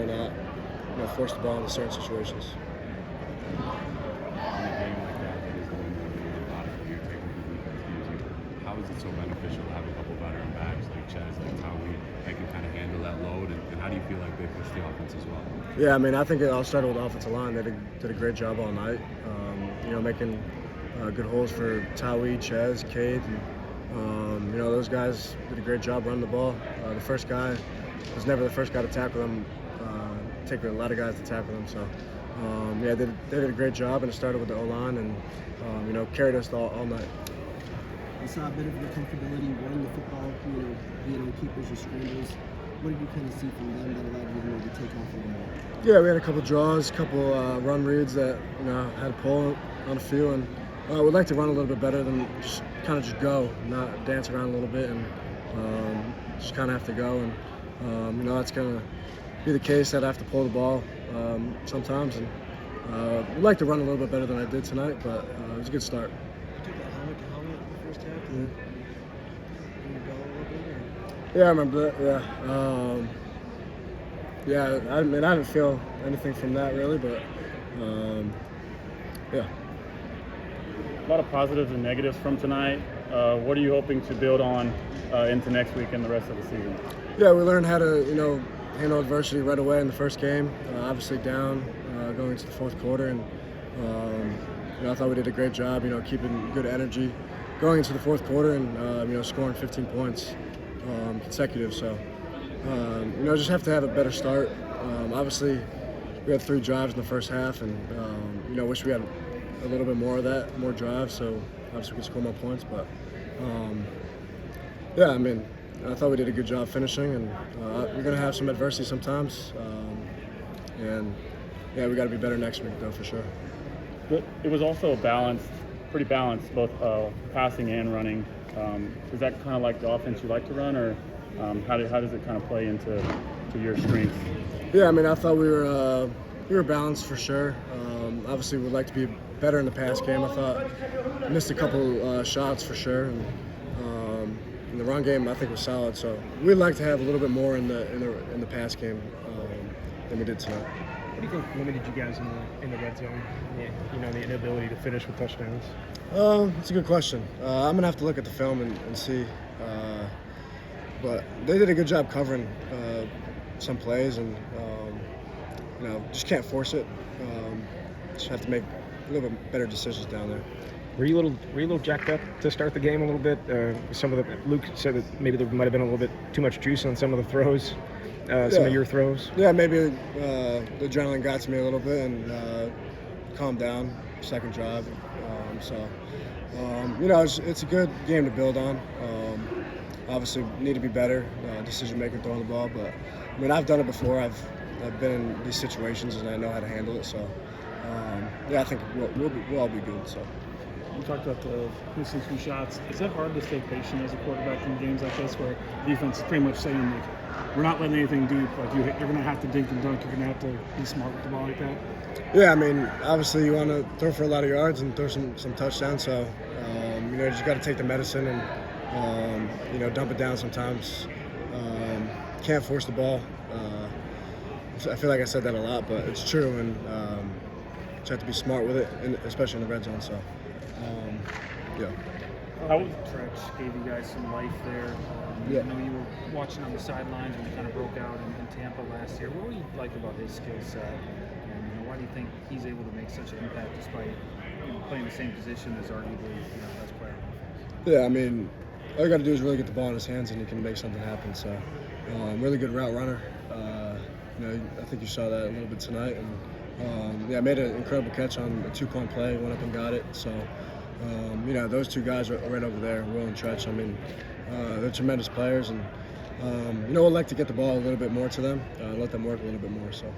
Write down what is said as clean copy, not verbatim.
not force the ball into certain situations. In a game like that is going to be a lot of your technical weakness, how is it so beneficial to have a couple veteran backs like Chaz, like Tyler, that can kind of handle that load, and how do you feel like they push the offense as well? Yeah, I mean, I think it all started with the offensive line. They did a great job all night, making good holes for Tawi, Chaz, Cade, and those guys did a great job running the ball. The first guy was never the first guy to tackle them. Take a lot of guys to tackle them, so they did a great job, and it started with the O-line, and carried us all night. I saw a bit of your comfortability running the football, being on keepers and scrambles. What did you kind of see from them that allowed you to maybe take off a little more? Yeah, we had a couple draws, a couple run reads that had a pull on the field, and we'd like to run a little bit better than just go, not dance around a little bit, and just kind of have to go. And that's going to be the case that I have to pull the ball sometimes, and we'd like to run a little bit better than I did tonight, but it was a good start. You took that helmet to helmet in the first half. Yeah. You go a little bit, or? Yeah, I remember that. I mean, I didn't feel anything from that really, but yeah. A lot of positives and negatives from tonight. What are you hoping to build on into next week and the rest of the season? Yeah, we learned how to handle adversity right away in the first game. Obviously down going into the fourth quarter, and I thought we did a great job. Keeping good energy going into the fourth quarter, and scoring 15 points consecutive. So just have to have a better start. Obviously, we had 3 drives in the first half, and wish we had a little bit more of that, more drives. So obviously we could score more points, but I mean, I thought we did a good job finishing, and we're going to have some adversity sometimes, and we got to be better next week, though, for sure. But it was also pretty balanced, both passing and running. Is that kind of like the offense you like to run, or how does it kind of play into your strengths? Yeah, I mean, I thought we were balanced for sure. Obviously, we'd like to be better in the pass game. I thought missed a couple shots for sure, and the run game I think was solid. So we'd like to have a little bit more in the pass game than we did tonight. What do you think limited you guys in the red zone? The inability to finish with touchdowns. That's a good question. I'm gonna have to look at the film and see. But they did a good job covering some plays, and just can't force it. Just have to make a little bit better decisions down there. Were you a little jacked up to start the game a little bit? Luke said that maybe there might have been a little bit too much juice on some of the throws, some of your throws. Yeah, maybe the adrenaline got to me a little bit, and calmed down second drive. It's a good game to build on. Obviously, need to be better decision making throwing the ball, but I mean, I've done it before. I've been in these situations, and I know how to handle it. So I think we'll all be good. So. You talked about the missing 2 shots. Is it hard to stay patient as a quarterback in games like this, where defense is pretty much saying, like, we're not letting anything deep. Like, you're going to have to dink and dunk. You're going to have to be smart with the ball like that? Yeah, I mean, obviously you want to throw for a lot of yards and throw some touchdowns. So, you just got to take the medicine and, dump it down sometimes. Can't force the ball. I feel like I said that a lot, but it's true. And just have to be smart with it, especially in the red zone. So. How Trex gave you guys some life there. Yeah. I know you were watching on the sidelines when he kind of broke out in Tampa last year. What do you like about his skill set? And why do you think he's able to make such an impact despite playing the same position as arguably best player? Yeah, I mean, all you got to do is really get the ball in his hands, and he can make something happen. So, really good route runner. I think you saw that a little bit tonight, and made an incredible catch on a 2-point play. Went up and got it. So. Those 2 guys are right over there, Will and Tretch. I mean, they're tremendous players, and we'd like to get the ball a little bit more to them, let them work a little bit more. So.